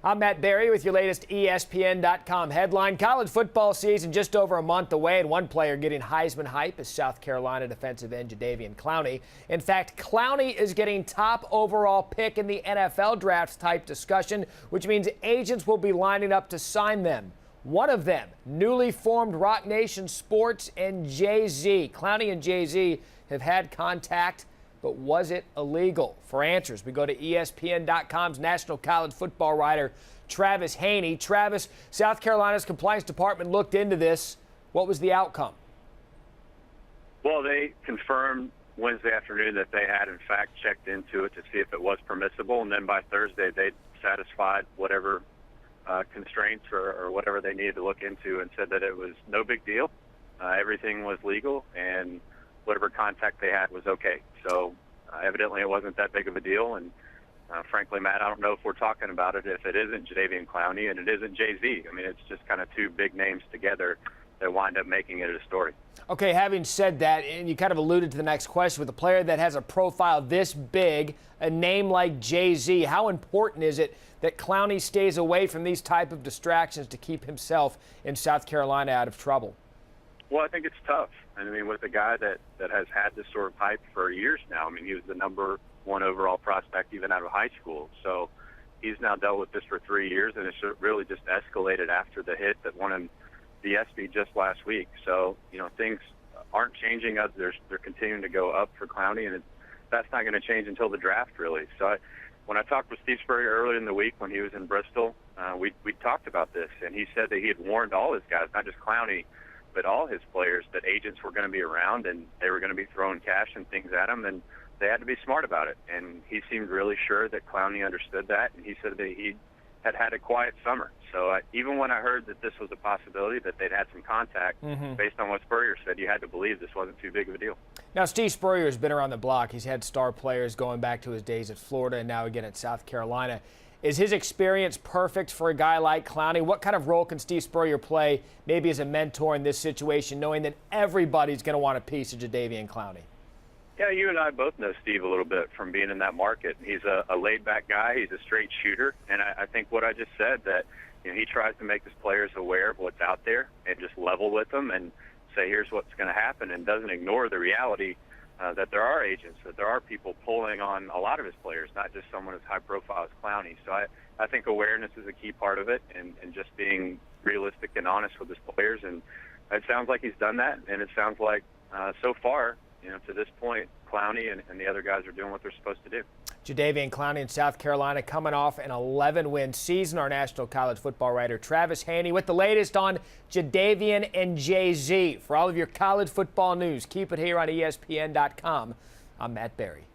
I'm Matt Berry with your latest ESPN.com headline. College football season just over a month away, and one player getting Heisman hype is South Carolina defensive end Jadeveon Clowney. In fact, Clowney is getting top overall pick in the NFL draft type discussion, which means agents will be lining up to sign them. One of them, newly formed Rock Nation Sports and Jay-Z. Clowney and Jay-Z have had contact, but was it illegal? For answers, we go to ESPN.com's national college football writer, Travis Haney. Travis, South Carolina's compliance department looked into this. What was the outcome? Well, they confirmed Wednesday afternoon that they had, in fact, checked into it to see if it was permissible, and then by Thursday they satisfied whatever constraints or whatever they needed to look into and said that it was no big deal. Everything was legal, and whatever contact they had was okay. So evidently it wasn't that big of a deal. And frankly, Matt, I don't know if we're talking about it if it isn't Jadeveon Clowney and it isn't Jay-Z. I mean, it's just kind of two big names together that wind up making it a story. Okay, having said that, and you kind of alluded to the next question, with a player that has a profile this big, a name like Jay-Z, how important is it that Clowney stays away from these type of distractions to keep himself in South Carolina out of trouble? Well, I think it's tough. I mean, with a guy that has had this sort of hype for years now. I mean, he was the #1 overall prospect even out of high school. So he's now dealt with this for 3 years, and it's really just escalated after the hit that won him the ESPY just last week. So, you know, things aren't changing. They're continuing to go up for Clowney, and that's not going to change until the draft, really. So when I talked with Steve Spurrier earlier in the week when he was in Bristol, we talked about this, and he said that he had warned all his guys, not just Clowney, but all his players, that agents were going to be around and they were going to be throwing cash and things at him, and they had to be smart about it. And he seemed really sure that Clowney understood that, and he said that he had a quiet summer. So even when I heard that this was a possibility, that they'd had some contact, based on what Spurrier said, you had to believe this wasn't too big of a deal. Now, Steve Spurrier has been around the block. He's had star players going back to his days at Florida and now again at South Carolina. Is his experience perfect for a guy like Clowney? What kind of role can Steve Spurrier play maybe as a mentor in this situation, knowing that everybody's going to want a piece of Jadeveon Clowney? Yeah, you and I both know Steve a little bit from being in that market. He's a laid-back guy. He's a straight shooter. And I think what I just said, that he tries to make his players aware of what's out there and just level with them and say, here's what's going to happen, and doesn't ignore the reality that there are agents, that there are people pulling on a lot of his players, not just someone as high-profile as Clowney. So I think awareness is a key part of it, and just being realistic and honest with his players. And it sounds like he's done that, and it sounds like so far, to this point, Clowney and the other guys are doing what they're supposed to do. Jadeveon Clowney in South Carolina coming off an 11-win season. Our national college football writer Travis Haney with the latest on Jadeveon and Jay-Z. For all of your college football news, keep it here on ESPN.com. I'm Matt Berry.